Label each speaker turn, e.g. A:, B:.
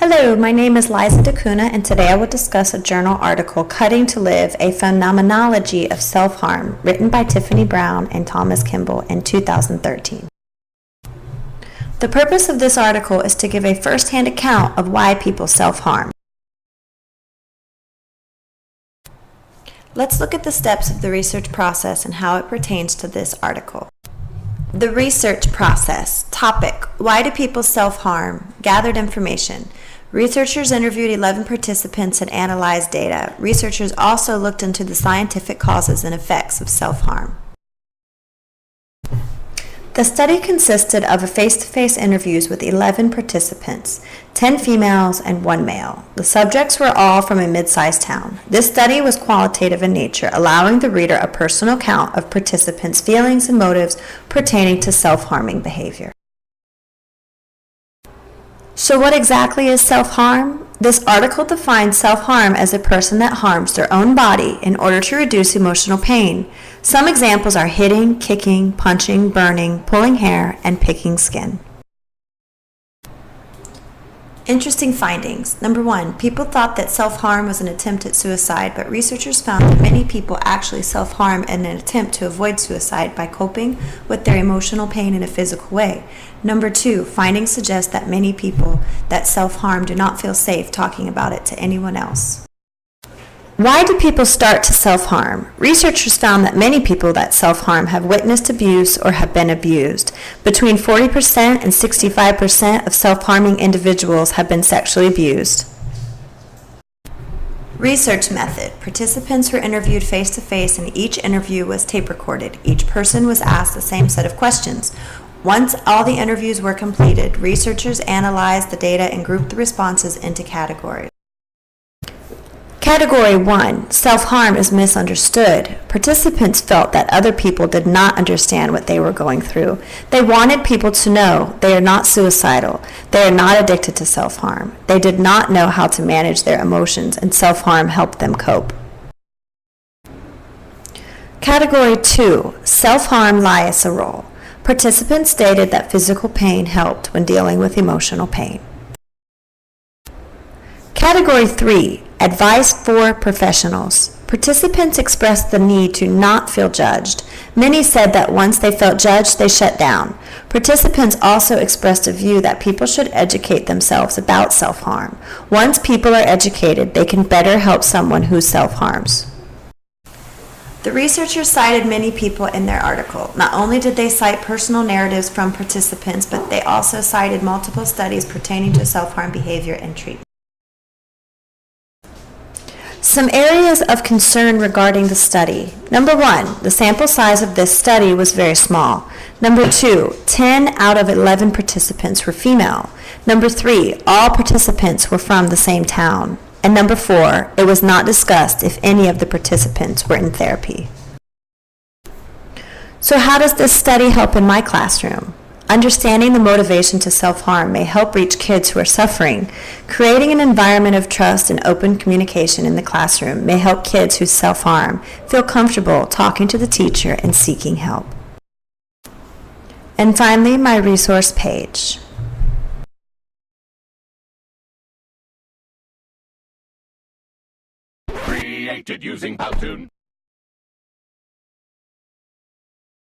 A: Hello, my name is Liza DeCuna, and today I will discuss a journal article, Cutting to Live, a Phenomenology of Self-Harm, written by Tiffany Brown and Thomas Kimball in 2013. The purpose of this article is to give a first-hand account of why people self-harm. Let's look at the steps of the research process and how it pertains to this article. The research process. Topic: Why do people self-harm? Gathered information. Researchers interviewed 11 participants and analyzed data. Researchers also looked into the scientific causes and effects of self-harm. The study consisted of face-to-face interviews with 11 participants, 10 females and 1 male. The subjects were all from a mid-sized town. This study was qualitative in nature, allowing the reader a personal account of participants' feelings and motives pertaining to self-harming behavior. So what exactly is self-harm? This article defines self-harm as a person that harms their own body in order to reduce emotional pain. Some examples are hitting, kicking, punching, burning, pulling hair, and picking skin. Interesting findings. Number 1, people thought that self-harm was an attempt at suicide, but researchers found that many people actually self-harm in an attempt to avoid suicide by coping with their emotional pain in a physical way. Number 2, findings suggest that many people that self-harm do not feel safe talking about it to anyone else. Why do people start to self-harm? Researchers found that many people that self-harm have witnessed abuse or have been abused. Between 40% and 65% of self-harming individuals have been sexually abused. Research method. Participants were interviewed face-to-face, and each interview was tape recorded. Each person was asked the same set of questions. Once all the interviews were completed, researchers analyzed the data and grouped the responses into categories. Category 1, self-harm is misunderstood. Participants felt that other people did not understand what they were going through. They wanted people to know they are not suicidal. They are not addicted to self-harm. They did not know how to manage their emotions, and self-harm helped them cope. Category 2, self-harm lies a role. Participants stated that physical pain helped when dealing with emotional pain. Category 3, advice for professionals. Participants expressed the need to not feel judged. Many said that once they felt judged, they shut down. Participants also expressed a view that people should educate themselves about self-harm. Once people are educated, they can better help someone who self-harms. The researchers cited many people in their article. Not only did they cite personal narratives from participants, but they also cited multiple studies pertaining to self-harm behavior and treatment. Some areas of concern regarding the study. Number 1, the sample size of this study was very small. Number 2, 10 out of 11 participants were female. Number 3, all participants were from the same town. And number 4, it was not discussed if any of the participants were in therapy. So how does this study help in my classroom? Understanding the motivation to self-harm may help reach kids who are suffering. Creating an environment of trust and open communication in the classroom may help kids who self-harm feel comfortable talking to the teacher and seeking help. And finally, my resource page.
B: Created using Powtoon.